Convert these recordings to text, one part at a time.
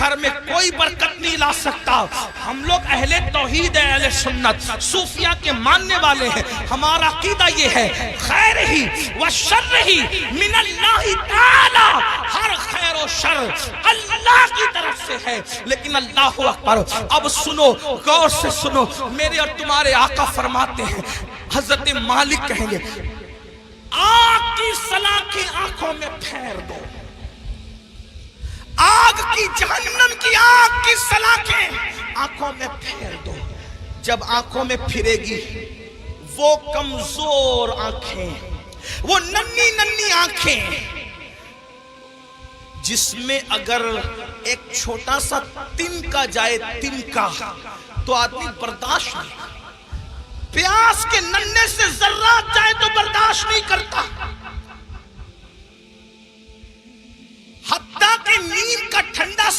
گھر میں کوئی برکت نہیں لا سکتا. ہم لوگ اہل توحید ہیں، اہل سنت صوفیہ کے ماننے والے ہیں. ہمارا عقیدہ یہ ہے خیر ہی و شر ہی من اللہ تعالی، ہر خیر و شر اللہ کی طرف سے ہے. لیکن اللہ اکبر، اب سنو غور سے سنو، میرے اور تمہارے آقا فرماتے ہیں، حضرت مالک کہیں گے آگ کی سلاخیں آنکھوں میں پھیر دو، آگ کی جہنم کی آگ کی سلاخیں آنکھوں میں پھیر دو. جب آنکھوں میں پھرے گی وہ کمزور آنکھیں، وہ ننھی ننھی آنکھیں جس میں اگر ایک چھوٹا سا تنکا جائے، تنکا تو آدمی برداشت نہیں، پیاس کے ننھے سے ذرات جائے تو برداشت نہیں کرتا. حتیٰ کہ نیم کا ٹھنڈا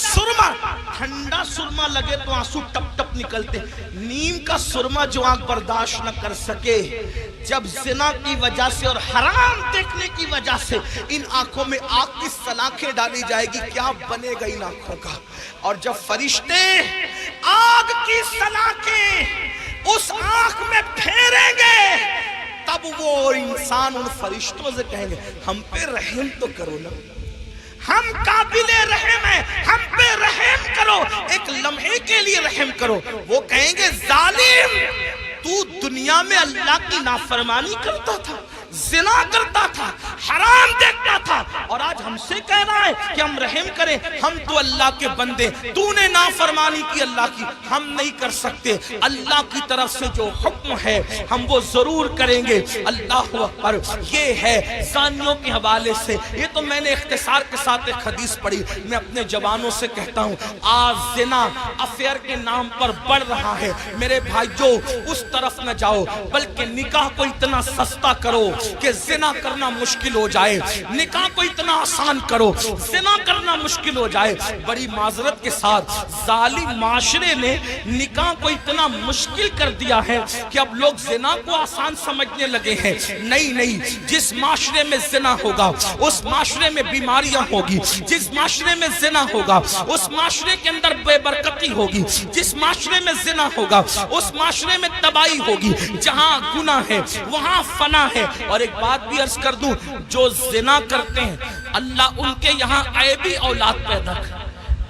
سرما لگے تو آنسو ٹپ ٹپ نکلتے. نیم کا سرما جو آنکھ برداشت نہ کر سکے، جب زنا کی وجہ سے اور حرام دیکھنے کی وجہ سے ان آنکھوں میں آگ کی سلاخیں ڈالی جائے گی، کیا بنے گا ان آنکھوں کا. اور جب فرشتے آگ کی سلاخیں اس آنکھ میں پھیریں گے، تب وہ انسان ان فرشتوں سے کہیں گے ہم پہ رحم تو کرو نا، ہم قابل رحم ہیں، ہم پہ رحم کرو، ایک لمحے کے لیے رحم کرو. وہ کہیں گے ظالم، تو دنیا میں اللہ کی نافرمانی کرتا تھا، زنا کرتا تھا، حرام دیکھتا تھا، اور آج ہم سے کہہ رہا ہے کہ ہم رحم کریں. ہم تو اللہ کے بندے، تو نے نافرمانی کی اللہ کی، ہم نہیں کر سکتے. اللہ کی طرف سے جو حکم ہے ہم وہ ضرور کریں گے. اللہ اکبر. یہ ہے زانیوں کے حوالے سے. یہ تو میں نے اختصار کے ساتھ ایک حدیث پڑھی. میں اپنے جوانوں سے کہتا ہوں آج زنا افیئر کے نام پر بڑھ رہا ہے. میرے بھائیو اس طرف نہ جاؤ، بلکہ نکاح کو اتنا سستا کرو کہ زنا کرنا مشکل ہو جائے، نکاح کو اتنا آسان کرو زنا کرنا مشکل ہو جائے. بڑی معذرت کے ساتھ ظالم معاشرے نے نکاح کو اتنا مشکل کر دیا ہے کہ اب لوگ زنا کو آسان سمجھنے لگے ہیں. نہیں، جس معاشرے میں زنا ہوگا اس معاشرے میں بیماریاں ہوگی، جس معاشرے میں زنا ہوگا اس معاشرے کے اندر بے برکتی ہوگی، جس معاشرے میں زنا ہوگا اس معاشرے میں تباہی ہوگی. جہاں گناہ ہے وہاں فنا ہے. اور ایک بات بھی عرض کر دوں، جو زنا کرتے ہیں اللہ ان کے یہاں عیبی اولاد پیدا کر،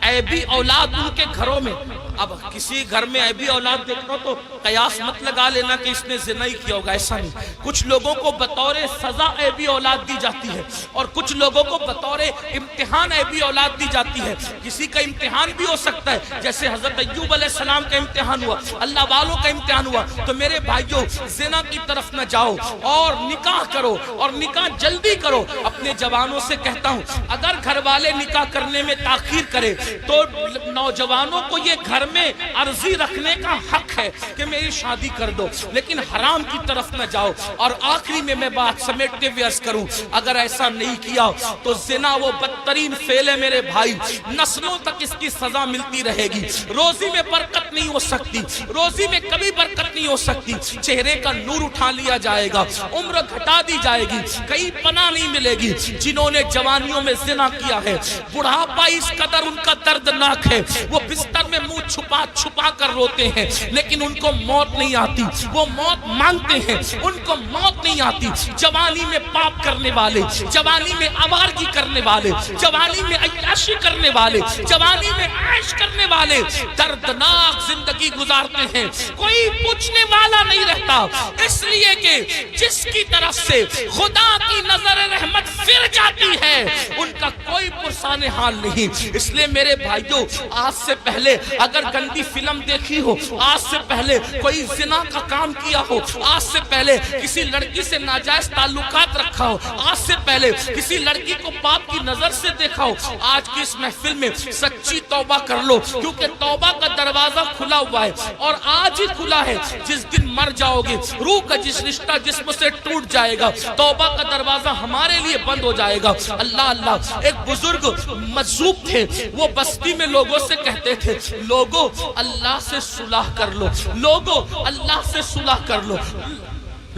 عیبی اولاد ان کے گھروں میں. اب کسی گھر میں عیبی اولاد دیکھنا تو قیاس مت لگا لینا کہ اس نے زنا ہی کیا ہوگا، ایسا نہیں. کچھ لوگوں کو بطور سزا عیبی اولاد دی جاتی ہے اور کچھ لوگوں کو بطور امتحان عیبی اولاد دی جاتی ہے. کسی کا امتحان بھی ہو سکتا ہے، جیسے حضرت ایوب علیہ السلام کا امتحان ہوا، اللہ والوں کا امتحان ہوا. تو میرے بھائیوں زنا کی طرف نہ جاؤ اور نکاح کرو، اور نکاح جلدی کرو. اپنے جوانوں سے کہتا ہوں اگر گھر والے نکاح کرنے میں تاخیر کرے تو نوجوانوں کو یہ گھر میں عرضی رکھنے کا حق ہے کہ میری شادی کر دو، لیکن حرام کی طرف نہ جاؤ. اور آخری میں بات سمیٹتے ہوئے عرض کروں، اگر ایسا نہیں کیا تو زنا وہ بدترین فعل ہے میرے بھائی، نسلوں تک اس کی سزا ملتی رہے گی. روزی میں برکت نہیں ہو سکتی، روزی میں کبھی برکت نہیں ہو سکتی. چہرے کا نور اٹھا لیا جائے گا، عمر گھٹا دی جائے گی، کہیں پناہ نہیں ملے گی. جنہوں نے جوانیوں میں زنا کیا ہے بڑھاپا اس قدر ان کا دردناک ہے، وہ بستر میں منہ چھپا کر روتے ہیں لیکن ان کو موت نہیں آتی. وہ موت مانگتے ہیں، ان کو موت نہیں آتی. جوانی میں پاپ کرنے والے، جوانی میں آوارگی کرنے والے، جوانی میں عیاشی کرنے والے، جوانی میں عیش کرنے والے دردناک زندگی گزارتے ہیں. کوئی پوچھنے والا نہیں رہتا، اس لیے کہ جس کی طرف سے خدا کی نظر رحمت پھر جاتی ہے ان کا کوئی پرسان حال نہیں. اس لیے میرے بھائیوں آج سے پہلے اگر گندی فلم دیکھی ہو، آج سے پہلے کوئی زنا کا کام کیا ہو، آج سے پہلے کسی لڑکی سے ناجائز تعلقات رکھا ہو، آج سے پہلے کسی لڑکی کو پاپ کی نظر سے دیکھا ہو، آج کی اس محفل میں سچی توبہ کر لو، کیونکہ توبہ کا دروازہ کھلا ہوا ہے اور آج ہی کھلا ہے. جس دن مر جاؤ گے روح کا جس رشتہ جسم سے ٹوٹ جائے گا، توبہ کا دروازہ ہمارے لیے بند ہو جائے گا. اللہ ایک بزرگ مجذوب تھے، وہ بستی میں لوگوں سے کہتے تھے لوگوں اللہ سے صلح کر لو، لوگوں اللہ سے صلح کر لو.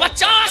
50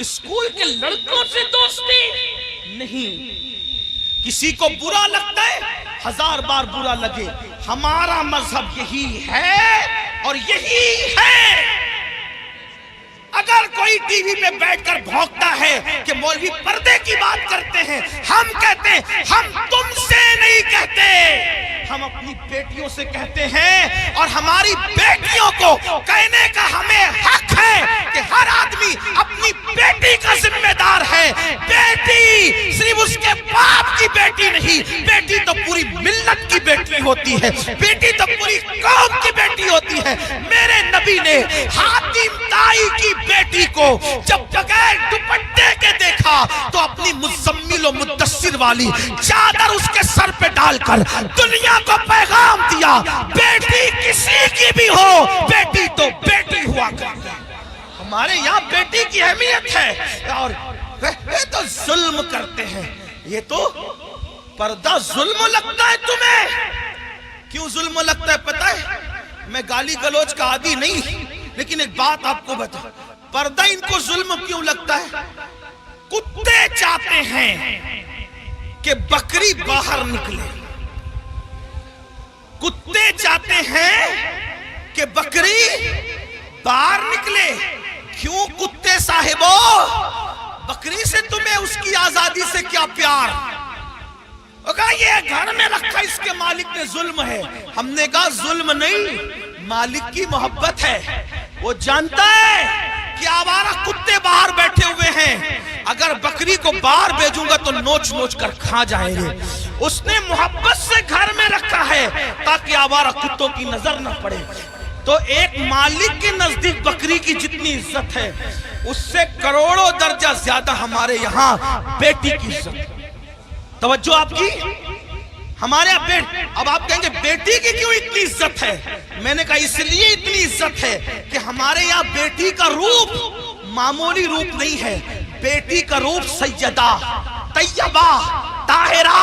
اسکول کے لڑکوں سے دوستی نہیں. کسی کو برا لگتا ہے 1000 بار برا لگے، ہمارا مذہب یہی ہے اور یہی ہے. اگر کوئی ٹی وی پہ بیٹھ کر بھونکتا ہے کہ مولوی پردے کی بات کرتے ہیں، ہم کہتے ہیں ہم تم سے نہیں کہتے، ہم اپنی بیٹیوں سے کہتے ہیں، اور ہماری بیٹیوں کو کہنے کا ہمیں حق ہے کہ ہر آدمی اپنی بیٹی کا ذمہ دار ہے. بیٹی صرف اس کے باپ کی بیٹی نہیں، بیٹی تو پوری ملت کی بیٹی ہوتی ہے، بیٹی تو پوری قوم کی بیٹی ہوتی ہے. میرے نبی نے حاتم طائی کی بیٹی کو جب بغیر دوپٹے کے دیکھا تو اپنی مزمل و مدثر والی چادر اس کے سر پہ ڈال کر دنیا کو پیغام دیا، بیٹی کسی کی بھی ہو، بیٹی تو بیٹی ہوا کرتی. ہمارے یہاں بیٹی کی اہمیت ہے، اور یہ تو ظلم کرتے ہیں. یہ تو پردہ ظلم لگتا ہے تمہیں. کیوں ظلم لگتا ہے پتہ ہے؟ میں گالی گلوچ کا عادی نہیں، لیکن ایک بات آپ کو بتا، پردہ ان کو ظلم کیوں لگتا ہے؟ کتے چاہتے ہیں کہ بکری باہر نکلے، کتے چاہتے ہیں کہ بکری باہر نکلے. کیوں کتے صاحبو؟ بکری سے تمہیں اس کی آزادی سے کیا پیار؟ کہا یہ گھر میں رکھا اس کے مالک نے ظلم ہے. ہم نے کہا ظلم نہیں، مالک کی محبت ہے. وہ جانتا ہے کہ آوارہ کتے باہر بیٹھے ہوئے ہیں، اگر بکری کو باہر بھیجوں گا تو نوچ نوچ کر کھا جائیں گے. اس نے محبت سے گھر میں رکھا ہے تاکہ آوارہ کتوں کی نظر نہ پڑے. تو ایک مالک کے نزدیک بکری کی جتنی عزت ہے اس سے کروڑوں درجہ زیادہ ہمارے یہاں بیٹی کی عزت. توجہ آپ کی، ہمارے یہاں اب آپ کہیں گے بیٹی کی کیوں اتنی عزت ہے؟ میں نے کہا اس لیے اتنی عزت ہے کہ ہمارے یہاں بیٹی کا روپ معمولی روپ نہیں ہے. بیٹی کا روپ سیدہ، طیبہ، طاہرہ،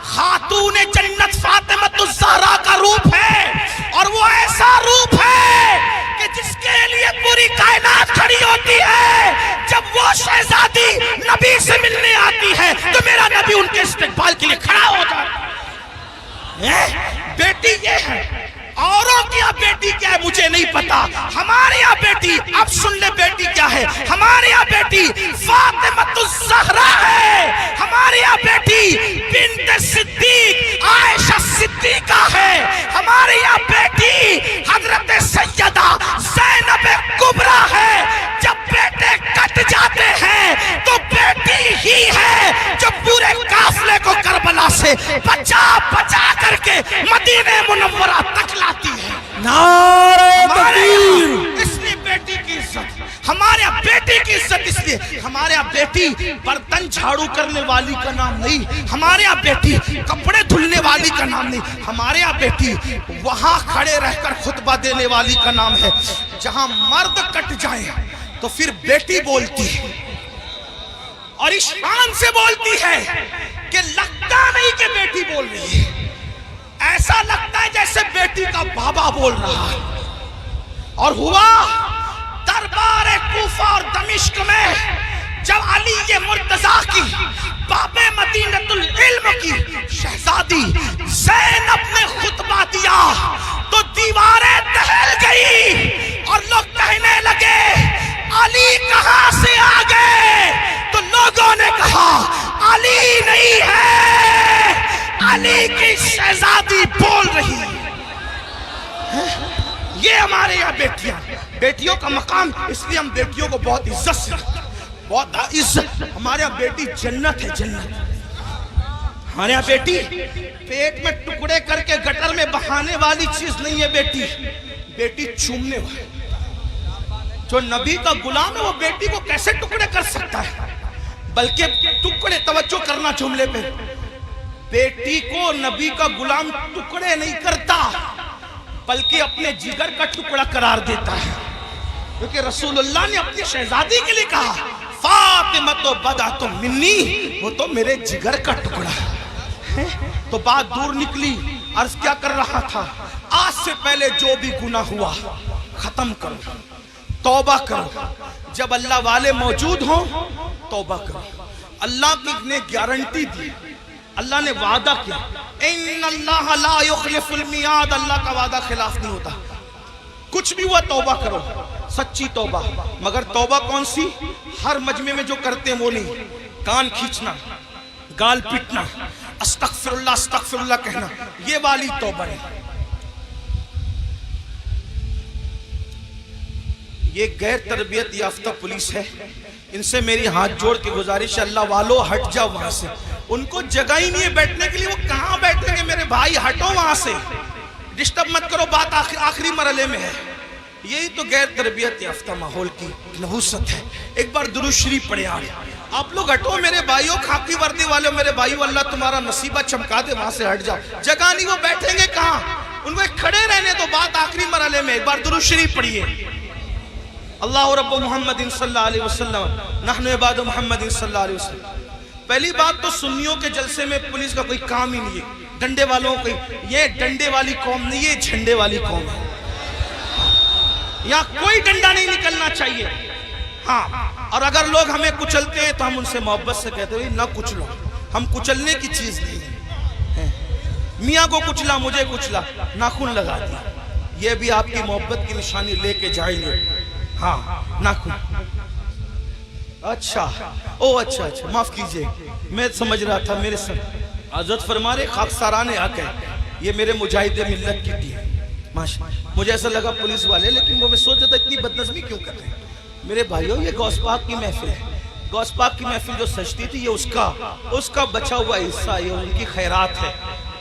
خاتون جنت فاطمۃ الزہرا کا روپ ہے. اور وہ ایسا روپ ہے کہ جس کے لیے پوری کائنات کھڑی ہوتی ہے. جب وہ شہزادی نبی سے ملنے آتی ہے تو میرا نبی ان کے استقبال کے لیے کھڑا ہو جاتا ہے. بیٹی یہ ہے. اوروں کی یہاں بیٹی کیا ہے مجھے نہیں پتا، ہمارے یہاں بیٹی، اب سن لے بیٹی کیا ہے. ہمارے یہاں بیٹی فاطمۃ الزہرا ہے. ہمارے یہاں بیٹی بنت صدیق عائشہ صدیقہ ہے. ہمارے یہاں بیٹی حضرت سیدہ زینب کبریٰ ہے. جب بیٹے کٹ جاتے ہیں تو بیٹی ہی ہے جو پورے قافلے کو کربلا سے بچا بچا کر کے مدینہ منورہ تک لاتی ہے. نعرہ تکبیر. اس لیے بیٹی کی عزت، ہمارے یہاں بیٹی کی عزت اس لیے. ہمارے یہاں بیٹی برتن جھاڑو کرنے والی کا نام نہیں، ہمارے یہاں بیٹی کپڑے دھلنے والی کا نام نہیں، ہمارے یہاں بیٹی وہاں کھڑے رہ کر خطبہ دینے والی کا نام ہے. جہاں مرد کٹ جائے تو پھر بیٹی بولتی ہے، اور اس شان سے بولتی ہے کہ لگتا نہیں کہ بیٹی بول رہی ہے، ایسا لگتا ہے جیسے بیٹی کا بابا بول رہا ہے. اور ہوا دربار کوفہ اور دمشق میں جب علی مرتضیٰ کی باب مدینۃ العلم کی شہزادی زینب نے خطبہ دیا تو دیواریں دہل گئی اور لوگ کہنے لگے علی کہاں سے آ گئے؟ تو لوگوں نے کہا علی نہیں ہے، علی کی شہزادی بول رہی ہے. یہ ہمارے یہاں بیٹیاں، بیٹیوں کا مقام، اس لیے ہم بیٹیوں کو بہت عزت سے رکھتے ہیں، بہت عزت. ہمارے یہاں بیٹی جنت ہے، جنت. ہمارے یہاں بیٹی پیٹ میں ٹکڑے کر کے گٹر میں بہانے والی چیز نہیں ہے. بیٹی بیٹی چومنے والی. جو نبی کا غلام ہے وہ بیٹی کو کیسے ٹکڑے کر سکتا ہے؟ بلکہ ٹکڑے، توجہ کرنا جملے پہ، بیٹی کو نبی کا غلام ٹکڑے نہیں کرتا بلکہ اپنے جگر کا ٹکڑا قرار دیتا ہے. کیونکہ رسول اللہ نے اپنی شہزادی کے لیے کہا فاطمہ تو بدعۃ منی، وہ تو میرے جگر کا ٹکڑا ہے. تو بات دور نکلی. عرض کیا کر رہا تھا؟ آج سے پہلے جو بھی گناہ ہوا ختم کرو. توبہ کرو جب اللہ والے موجود ہوں، توبہ کرو۔ اللہ کی نے گارنٹی دی، اللہ نے وعدہ کیا، ان اللہ لا یخلف المیعاد، اللہ کا وعدہ خلاف نہیں ہوتا۔ کچھ بھی ہوا توبہ کرو، سچی توبہ۔ مگر توبہ کون سی؟ ہر مجمع میں جو کرتے ہیں وہ نہیں، کان کھینچنا، گال پیٹنا، استغفر اللہ کہنا، یہ والی توبہ نہیں۔ یہ غیر تربیت یافتہ پولیس ہے، ان سے میری ہاتھ جوڑ کے گزارش ہے، اللہ والو ہٹ جاؤ وہاں سے، ان کو جگہ ہی نہیں ہے بیٹھنے کے لیے، وہ کہاں بیٹھیں گے میرے بھائی، ہٹو وہاں سے، ڈسٹرب مت کرو، بات آخری مرحلے میں ہے۔ یہی تو غیر تربیت یافتہ ماحول کی نحوست ہے۔ ایک بار درود شریف پڑھے آپ لوگ، ہٹو میرے بھائیوں، خاکی وردی والے میرے بھائیوں، اللہ تمہارا نصیبہ چمکا دے، وہاں سے ہٹ جاؤ، جگہ نہیں، وہ بیٹھیں گے کہاں، ان کو کھڑے رہنے تو، بات آخری مرحلے میں۔ ایک بار درود شریف پڑھیے، اللہ رب محمد صلی اللہ علیہ وسلم، نحن عباد محمد صلی اللہ علیہ وسلم۔ پہلی بات تو سنیوں کے جلسے میں پولیس کا کوئی کام ہی نہیں ہے، ڈنڈے والوں کو، یہ ڈنڈے والی قوم نہیں، یہ جھنڈے والی قوم ہے، یہاں کوئی ڈنڈا نہیں نکلنا چاہیے۔ ہاں، اور اگر لوگ ہمیں کچلتے ہیں تو ہم ان سے محبت سے کہتے ہیں نہ کچلو، ہم کچلنے کی چیز نہیں ہے۔ میاں کو کچلا، مجھے کچلا، ناخن لگا دیا، یہ بھی آپ کی محبت کی نشانی لے کے جائیں گے۔ ہاں، ناخن، اچھا معاف کیجئے، میں سمجھ رہا تھا میرے ساتھ حضرت فرما رہے خاکساران حق ہے، یہ میرے مجاہد ملت کی ٹیم، مجھے ایسا لگا پولیس والے، لیکن وہ میں سوچ رہا تھا اتنی بدنظمی کیوں کر رہے ہیں میرے بھائیوں، یہ غوث پاک کی محفل ہے، غوث پاک کی محفل جو سجتی تھی، یہ اس کا بچا ہوا حصہ، یہ ان کی خیرات ہے،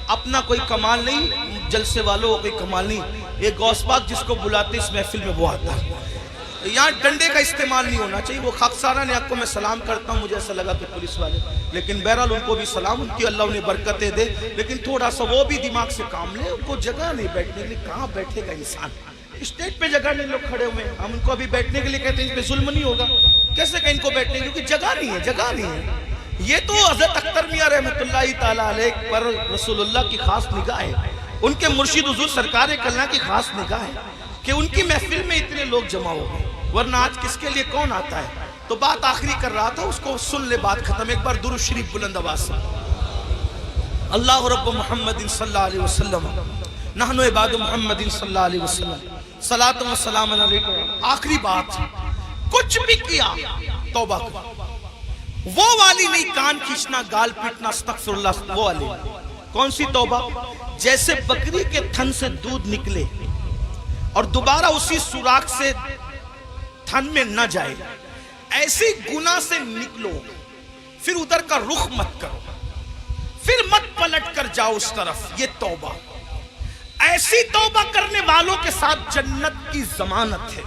اپنا کوئی کمال نہیں، جلسے والوں کوئی کمال نہیں، یہ غوث پاک جس کو بلاتے اس محفل میں وہ آتا ہے۔ یہاں ڈنڈے کا استعمال نہیں ہونا چاہیے۔ وہ خاکساران حق کو میں سلام کرتا ہوں، مجھے ایسا لگا کہ پولیس والے، لیکن بہرحال ان کو بھی سلام، ان کی اللہ انہیں برکتیں دے، لیکن تھوڑا سا وہ بھی دماغ سے کام لے، ان کو جگہ نہیں بیٹھنے کے لیے، کہاں بیٹھے گا انسان، اسٹیج پہ جگہ نہیں، لوگ کھڑے ہوئے ہیں، ہم ان کو ابھی بیٹھنے کے لیے کہتے ہیں اس پہ ظلم نہیں ہوگا، کیسے کہ ان کو بیٹھنے کیونکہ جگہ نہیں ہے۔ یہ تو حضرت اختر میاں رحمت اللہ تعالیٰ علیہ پر رسول اللہ کی خاص نگاہ ہے، ان کے مرشد حضور سرکار کلہ کی خاص نگاہ ہے کہ ان کی محفل میں اتنے لوگ جمع ہو گئے، ورنہ آج کس کے لیے کون آتا ہے۔ تو بات آخری کر رہا تھا، اس کو سن لے، بات ختم۔ ایک بار درود شریف بلند آواز سے، اللہ رب محمد صلی اللہ علیہ وسلم، نحن عباد محمد صلی اللہ علیہ وسلم، صلاۃ و سلام علیکم۔ آخری بات، کچھ بھی کیا توبہ کر، وہ والی نہیں، کان کھینچنا، گال پیٹنا، استغفر اللہ، وہ والی۔ کون سی توبہ؟ جیسے بکری کے تھن سے دودھ نکلے اور دوبارہ اسی سوراخ سے تھن میں نہ جائے، ایسی گناہ سے نکلو، پھر ادھر کا رخ مت کرو، پھر مت پلٹ کر جاؤ اس طرف، یہ توبہ۔ ایسی توبہ کرنے والوں کے ساتھ جنت کی ضمانت ہے،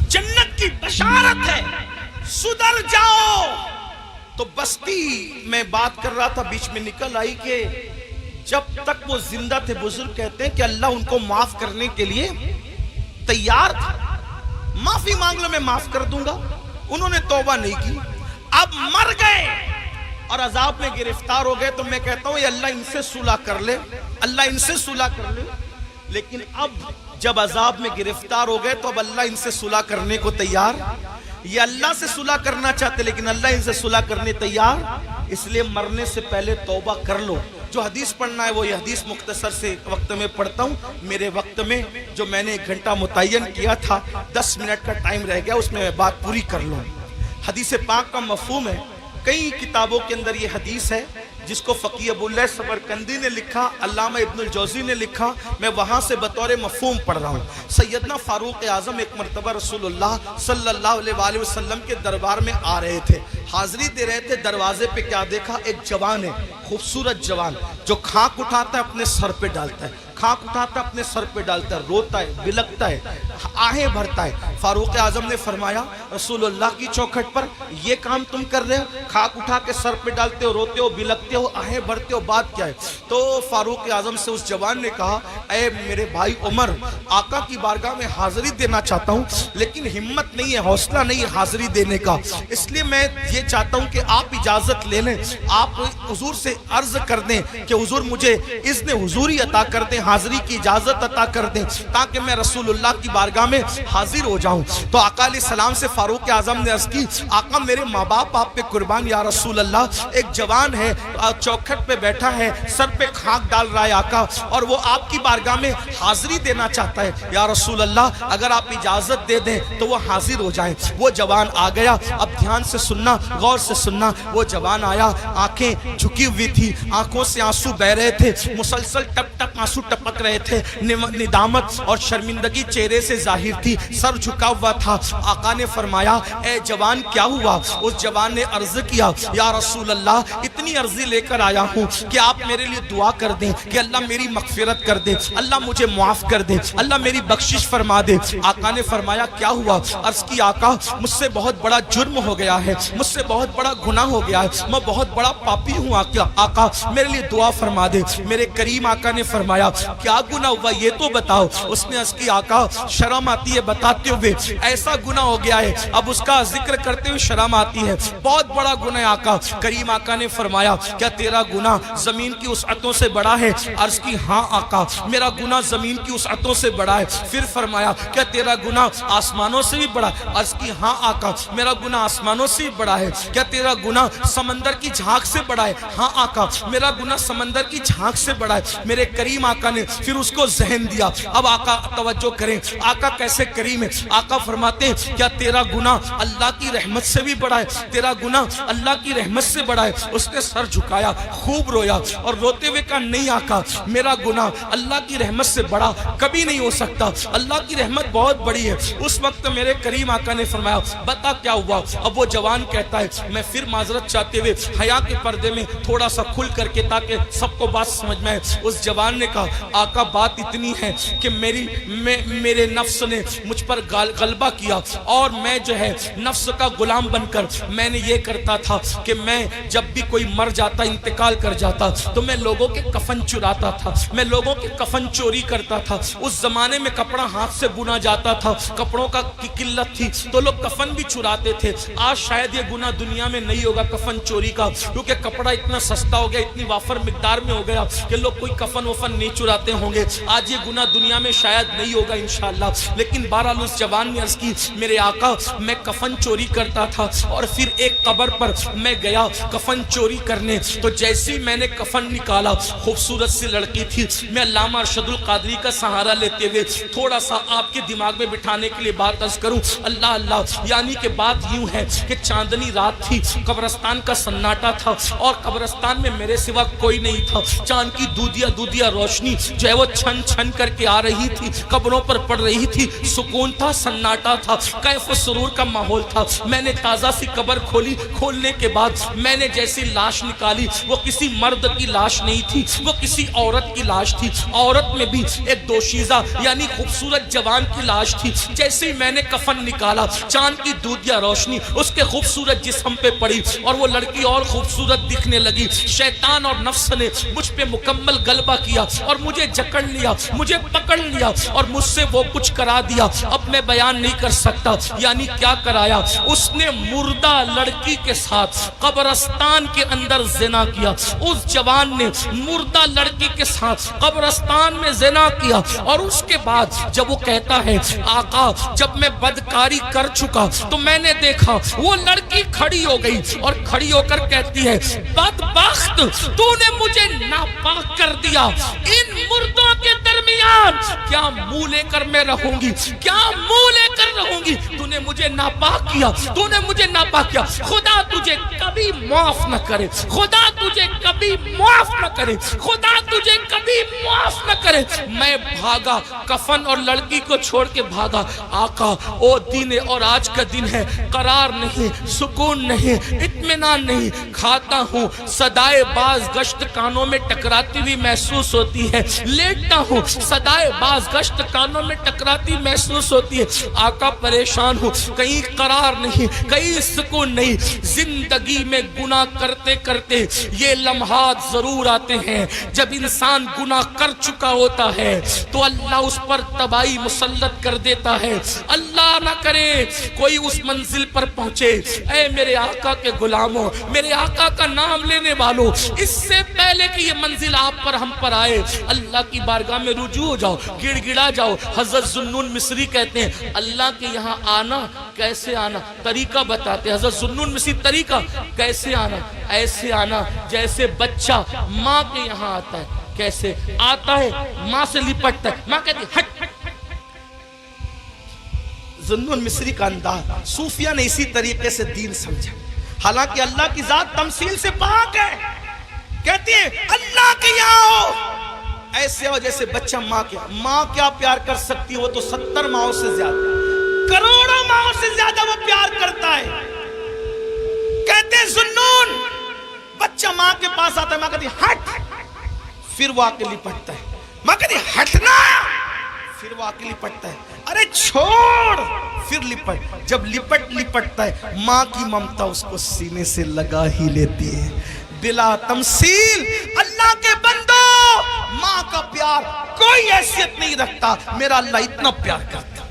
جنت کی بشارت ہے، سدھر جاؤ۔ تو بستی میں بات کر رہا تھا، بیچ میں نکل آئی کہ جب تک وہ زندہ تھے، بزرگ کہتے ہیں کہ اللہ ان کو معاف کرنے کے لیے تیار تھا، معافی مانگ لو میں معاف کر دوں گا، انہوں نے توبہ نہیں کی، اب مر گئے اور عذاب میں گرفتار ہو گئے، تو میں کہتا ہوں یہ اللہ ان سے صلح کر لے، اللہ ان سے صلح کر لے۔ لیکن اب جب عذاب میں گرفتار ہو گئے تو اب اللہ ان سے صلح کرنے کو تیار، یہ اللہ سے صلح کرنا چاہتے لیکن اللہ ان سے صلح کرنے تیار، اس لیے مرنے سے پہلے توبہ کر لو۔ جو حدیث پڑھنا ہے وہ یہ حدیث مختصر سے وقت میں پڑھتا ہوں، میرے وقت میں جو میں نے 1 گھنٹہ متعین کیا تھا، 10 منٹ کا ٹائم رہ گیا، اس میں میں بات پوری کر لوں۔ حدیث پاک کا مفہوم ہے، کئی کتابوں کے اندر یہ حدیث ہے جس کو فقیہ ابو اللہ سمرقندی نے لکھا، علامہ ابن الجوزی نے لکھا، میں وہاں سے بطور مفہوم پڑھ رہا ہوں۔ سیدنا فاروق اعظم ایک مرتبہ رسول اللہ صلی اللہ علیہ وسلم کے دربار میں آ رہے تھے، حاضری دے رہے تھے، دروازے پہ کیا دیکھا؟ ایک جوان ہے، خوبصورت جوان، جو کھاک اٹھاتا ہے اپنے سر پہ ڈالتا ہے، کھاک اٹھاتا ہے اپنے سر پہ ڈالتا ہے، روتا ہے، بلکتا ہے، آہیں بھرتا ہے۔ فاروق اعظم نے فرمایا رسول اللہ کی چوکھٹ پر یہ کام تم کر رہے ہو، کھاک اٹھا کے سر پہ ڈالتے ہو، روتے ہو، بلکتے ہو، آہیں بھرتے ہو، بات کیا ہے؟ تو فاروق اعظم سے اس جوان نے کہا، اے میرے بھائی عمر، آقا کی بارگاہ میں حاضری دینا چاہتا ہوں لیکن ہمت نہیں ہے، حوصلہ نہیں ہے حاضری دینے کا، اس لیے میں یہ چاہتا ہوں کہ آپ اجازت لے لیں، آپ حضور سے عرض کر دیں کہ حضور مجھے اذن حضوری عطا کر دیں، حاضری کی اجازت عطا کر دیں تاکہ میں رسول اللہ کی بارگاہ میں حاضر ہو جاؤں۔ تو آقا علیہ السلام سے فاروق اعظم نے عرض کی آقا میرے ماں باپ آپ پہ قربان یا رسول اللہ، ایک جوان ہے چوکھٹ پہ بیٹھا ہے، سر پہ خاک ڈال رہا ہے آقا، اور وہ آپ کی بارگاہ میں حاضری دینا چاہتا ہے یا رسول اللہ اگر آپ اجازت دے دیں تو وہ حاضر ہو جائیں۔ وہ جوان آ گیا، اب دھیان سے سننا، غور سے سننا، وہ جوان آیا، آنکھیں جھکی ہوئی تھی، آنکھوں سے آنسو بہ رہے تھے، مسلسل ٹپ ٹپ آنسو ٹپک رہے تھے، ندامت اور شرمندگی چہرے سے ظاہر تھی، سر جھکا ہوا تھا۔ آقا نے فرمایا اے جوان کیا ہوا؟ اس جوان نے عرض کیا یا رسول اللہ اتنی عرضی لے کر آیا ہوں کہ آپ میرے لیے دعا کر دیں کہ اللہ میری مغفرت کر دے، اللہ مجھے معاف کر دے، اللہ میری بخشش فرما دے۔ آقا نے فرمایا کیا ہوا؟ عرض کی آقا مجھ سے بہت بڑا جرم ہو گیا ہے، مجھ سے بہت بڑا گناہ ہو گیا ہے، میں بہت بڑا پاپی ہوں آقا میرے لیے دعا فرما دے۔ میرے کریم آقا نے فرمایا کیا گناہ ہوا یہ تو بتاؤ۔ اس نے عرض کی آقا شرم آتی ہے بتاتے ہوئے، ایسا گناہ ہو گیا ہے اب اس کا ذکر کرتے ہوئے شرم آتی ہے، بہت بڑا گناہ ہے آقا۔ کریم آقا نے فرمایا کیا تیرا گناہ زمین کی وسعتوں سے بڑا ہے؟ عرض کی ہاں آقا میرا گناہ زمین کی وسعتوں سے بڑا ہے۔ پھر فرمایا کیا تیرا گناہ آسمانوں سے بھی بڑا ہے؟ عرض کی ہاں آقا میرا گناہ آسمانوں سے بھی بڑا ہے۔ کیا تیرا گناہ سمندر کی جھانک سے بڑا ہے؟ ہاں آقا میرا گناہ سمندر کی جھانک سے بڑا ہے۔ میرے کریم آقا نے پھر اس کو ذہن دیا۔ اب آقا توجہ کریں، آقا کیسے کریم ہے۔ آقا فرماتے ہیں کیا تیرا گناہ اللہ کی رحمت سے بھی بڑا ہے؟ تیرا گناہ اللہ کی رحمت سے بڑا ہے۔ اس نے سر جھکایا، خوب رویا اور روتے ہوئے کہا نہیں آقا میرا گناہ اللہ کی رحمت سے بڑا کبھی نہیں ہو سکتا، اللہ کی رحمت بہت بڑی ہے۔ اس وقت میرے کریم آقا نے فرمایا بتا کیا ہوا؟ اب وہ جوان کہتا ہے میں پھر معذرت چاہتے ہوئے حیا کے پردے میں تھوڑا سا کھل کر کے تاکہ سب کو بات سمجھ میں آئے، اس جوان نے کہا آقا بات اتنی ہے کہ میرے نفس نے مجھ پر غلبہ کیا اور میں جو ہے نفس کا غلام بن کر میں نے یہ کرتا تھا کہ میں جب بھی کوئی مر جاتا انتقال کر جاتا تو میں لوگوں کے کفن چراتا تھا، میں لوگوں کے کفن چوری کرتا تھا۔ اس زمانے میں کپڑا ہاتھ سے بنا جاتا تھا، کپڑوں کا کی قلت تھی تو لوگ کفن بھی چراتے تھے۔ آج شاید یہ گناہ دنیا میں نہیں ہوگا کفن چوری کا، کیونکہ کپڑا اتنا سستا ہو گیا، اتنی وافر مقدار میں ہو گیا کہ لوگ کوئی کفن وفن نہیں چراتے ہوں گے۔ آج یہ گناہ دنیا میں شاید نہیں ہوگا انشاءاللہ، لیکن بہرحال اس جوان نے عرض کی میرے آقا میں کفن چوری کرتا تھا اور پھر ایک قبر پر میں گیا کفن چوری کرنے، تو جیسے میں نے کفن نکالا خوبصورت سی لڑکی تھی۔ میں علامہ ارشد القادری کا سہارا لیتے ہوئے تھوڑا سا آپ کے دماغ میں بٹھانے کے لیے بات عرض کروں، اللہ اللہ، یعنی کہ بات یوں ہے کہ چاندنی رات تھی، قبرستان کا سناٹا تھا اور قبرستان میں میرے سوا کوئی نہیں تھا۔ چاند کی دودیا روشنی جو ہے وہ چھن چھن کر کے آ رہی تھی، قبروں پر پڑ رہی تھی، سکون تھا، سناٹا تھا، کیف و سرور کا ماحول تھا۔ میں نے تازہ سی قبر کھولی، کھولنے کے بعد میں نے جیسی لاش نکالی وہ کسی مرد کی لاش نہیں تھی، وہ کسی عورت کی لاش تھی، عورت میں بھی ایک دوشیزہ یعنی خوبصورت جوان کی لاش تھی۔ جیسے ہی میں نے کفن نکالا چاند کی دودیا روشنی اس کے خوبصورت جسم پہ پڑی اور وہ لڑکی اور خوبصورت دکھنے لگی۔ شیطان اور نفس نے مجھ پہ مکمل غلبہ کیا اور مجھے جکڑ لیا، مجھے پکڑ لیا اور مجھ سے وہ کچھ کرا دیا اب میں بیان نہیں کر سکتا۔ یعنی کیا کرایا؟ اس نے مردہ لڑکی کے ساتھ قبرستان کے اندر زنا کیا۔ اس جوان نے مردہ لڑکی کے ساتھ قبرستان میں زنا کیا اور اس کے بعد جب وہ کہتا ہے آقا جب میں بدکاری کر چکا تو میں نے دیکھا وہ لڑکی کھڑی ہو گئی اور کھڑی ہو کر کہتی ہے بدبخت تو نے مجھے ناپاک کر دیا، ان مردوں کے درمیان کیا منہ لے کر میں رہوں گی، کیا منہ لے کر رہوں گی؟ تو نے مجھے ناپاک کیا، تو نے مجھے ناپاک کیا، خدا تجھے کبھی معاف نہ کرے، خدا تجھے کبھی معاف نہ کرے، خدا تجھے کبھی معاف نہ کرے۔ میں بھاگا، کفن اور لڑکی کو چھوڑ کے بھاگا۔ آقا او دن اور آج کا دن ہے، قرار نہیں، سکون نہیں، اطمینان نہیں، کھاتا ہوں صدائے باز گشت کانوں میں ٹکراتی ہوئی محسوس ہوتی ہے، لیٹتا ہوں صدائے باز گشت کانوں میں ٹکراتی محسوس ہوتی ہے۔ آقا پریشان ہوں، کہیں قرار نہیں، کہیں سکون نہیں۔ زندگی میں گناہ کرتے کرتے یہ لمحات ضرور آتے ہیں جب انسان گناہ کر چکا ہوتا ہے تو اللہ اس پر تباہی مسلط کر دیتا ہے۔ اللہ نہ کرے کوئی اس منزل پر پہنچے۔ اے میرے آقا کے غلاموں، میرے آقا کا نام لینے والوں، اس سے پہلے کہ یہ منزل آپ پر ہم پر آئے اللہ کی بارگاہ میں رجوع ہو جاؤ, گڑ گڑا جاؤ. حضرت ذوالنون مصری کہتے ہیں اللہ کے یہاں آنا کیسے آنا, طریقہ بتاتے ہیں. حضرت ذوالنون مصری طریقہ کیسے آنا, ایسے آنا جیسے بچہ ماں کے یہاں آتا ہے. کیسے آتا ہے, ماں سے لپٹتا ہے, ماں کہتی ہے ہٹ. ذوالنون مصری کا انداز, صوفیہ نے اسی طریقے سے دین سمجھا. حالانکہ اللہ کی ذات تمثیل سے پاک ہے. کہتی ہے اللہ کے یہاں ہو, ایسے ہو جیسے بچہ ماں کے. ماں کیا پیار کر سکتی ہے, وہ تو 70 ماؤں سے زیادہ, کروڑوں ماؤں سے زیادہ وہ پیار کرتا ہے. کہتے ہیں ذوالنون, بچہ ماں کے پاس آتا ہے, ماں کہتی ہے ہٹ, پھر وہ آکے لپٹتا ہے. ماں کہتی ہے ہٹنا, پھر وہ آکے لپٹتا ہے. ارے چھوڑ, پھر لپٹ. جب لپٹتا ہے, ماں کی ممتا اس کو سینے سے لگا ہی لیتی ہے. بلا تمثیل اللہ کے بندو, ماں کا پیار کوئی حیثیت نہیں رکھتا. میرا اللہ اتنا پیار کرتا.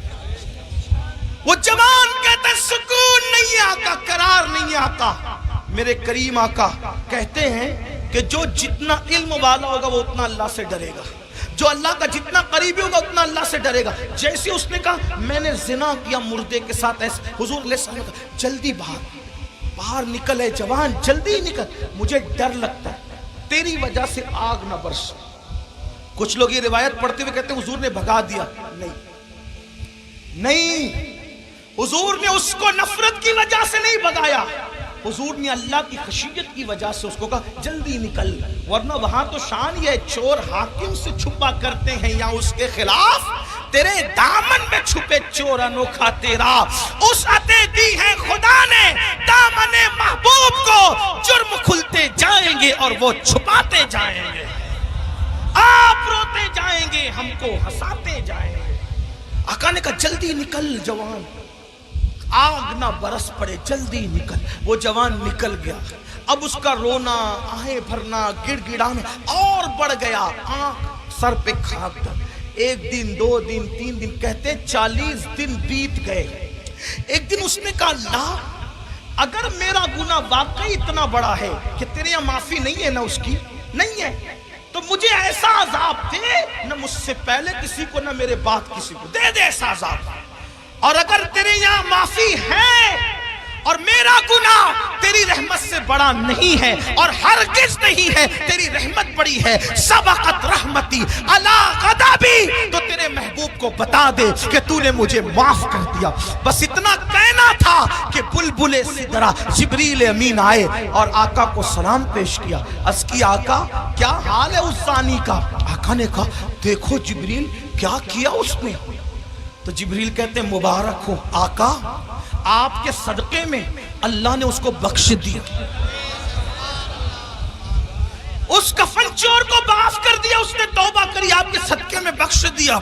وہ جوان کہتا ہے سکون نہیں آتا, قرار نہیں آتا. میرے کریم آقا کہتے ہیں کہ جو جتنا علم والا ہوگا وہ اتنا اللہ سے ڈرے گا, جو اللہ کا جتنا قریبی ہوگا اتنا اللہ سے ڈرے گا. جیسے اس نے کہا میں نے زنا کیا مردے کے ساتھ, ایسے حضور علیہ السلام نے کہا جلدی باہر نکل, ہے جوان جلدی نکل, مجھے ڈر لگتا ہے تیری وجہ سے آگ نہ برس. کچھ لوگ یہ روایت پڑھتے ہوئے کہتے ہیں حضور نے بھگا دیا. نہیں, حضور نے اس کو نفرت کی وجہ سے نہیں بھگایا, حضور نے اللہ کی خشیت کی وجہ سے اس کو کہا جلدی نکل. ورنہ وہاں تو شان یہ چور حاکم سے چھپا کرتے ہیں یا اس کے خلاف, تیرے دامن میں چھپے چور انوکھا تیرا. اس عطے دی ہے خدا نے دامن محبوب کو, جرم کھلتے جائیں گے اور وہ چھپاتے جائیں گے. آپ روتے جائیں گے, ہم کو ہنساتے جائیں گے. آقا نے کہا جلدی نکل جوان, آگ نہ برس پڑے, جلدی نکل. وہ جوان نکل گیا. اب اس کا رونا, آہیں بھرنا, گڑ گڑانا اور بڑھ گیا. آنکھ سر پہ خاک ڈال. 1 دن 2 دن 3 دن, کہتے 40 دن بیت گئے. ایک دن اس نے کہا اللہ اگر میرا گناہ واقعی اتنا بڑا ہے کہ تیرے یہاں معافی نہیں ہے, نہ اس کی نہیں ہے, تو مجھے ایسا عذاب دے, نہ مجھ سے پہلے کسی کو نہ میرے بعد کسی کو, دے ایسا عذاب. اور اگر تیرے یہاں معافی ہے اور میرا گناہ تیری رحمت سے بڑا نہیں ہے, اور ہرگز نہیں ہے, تیری رحمت بڑی ہے, سبقت رحمتی علی غضبی, تو تیرے محبوب کو بتا دے کہ تو نے مجھے معاف کر دیا. بس اتنا کہنا تھا کہ بلبل سدرہ جبریل امین آئے اور آقا کو سلام پیش کیا. عرض کی آقا کیا حال ہے اس زانی کا؟ آقا نے کہا دیکھو جبریل کیا کیا اس نے. تو جبریل کہتے ہیں مبارک ہو آقا, آپ کے صدقے میں اللہ نے اس کو بخش دیا, اس کفن چور کو معاف کر دیا, اس نے توبہ کری, آپ کے صدقے میں بخش دیا.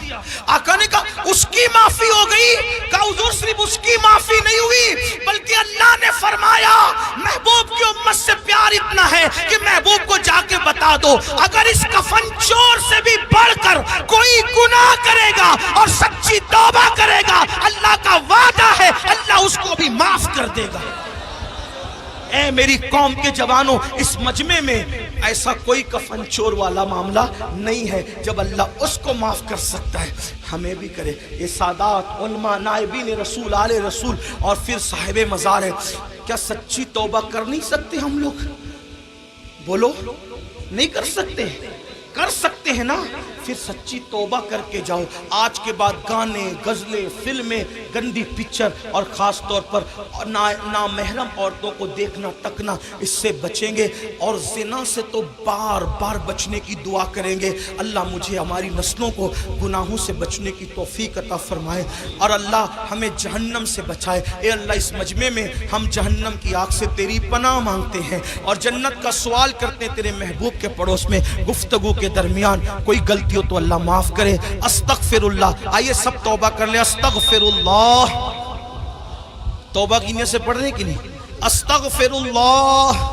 آقا نے کہا اس کی معافی ہو گئی. کہا حضور صرف اس کی معافی نہیں ہوئی بلکہ اللہ نے فرمایا محبوب کی امت سے پیار اتنا ہے کہ محبوب کو جا کے بتا دو اگر اس کفن چور سے بھی بڑھ کر کوئی گناہ کرے گا اور سچی توبہ کرے گا, اللہ کا وعدہ ہے اللہ اس کو بھی معاف کر دے گا. اے میری قوم کے جوانوں, اس مجمع میں ایسا کوئی کفن چور والا معاملہ نہیں ہے. جب اللہ اس کو معاف کر سکتا ہے ہمیں بھی کرے. یہ سادات علماء نائبین رسول آل رسول اور پھر صاحب مزار ہے, کیا سچی توبہ کر نہیں سکتے ہم لوگ؟ بولو نہیں کر سکتے؟ کر سکتے ہیں نا. پھر سچی توبہ کر کے جاؤ. آج کے بعد گانے, غزلیں, فلمیں, گندی پکچر اور خاص طور پر نامحرم عورتوں کو دیکھنا تکنا, اس سے بچیں گے. اور زنا سے تو بار بار بچنے کی دعا کریں گے. اللہ مجھے ہماری نسلوں کو گناہوں سے بچنے کی توفیق عطا فرمائے, اور اللہ ہمیں جہنم سے بچائے. اے اللہ اس مجمع میں ہم جہنم کی آگ سے تیری پناہ مانگتے ہیں اور جنت کا سوال کرتے ہیں تیرے محبوب کے پڑوس میں. گفتگو کے درمیان کوئی غلطی ہو تو اللہ معاف کرے. استغفر اللہ. آئیے سب توبہ کر لیں. استغفر اللہ. توبہ کی نیت سے پڑھ رہے ہیں کہ نہیں؟ استغفر اللہ.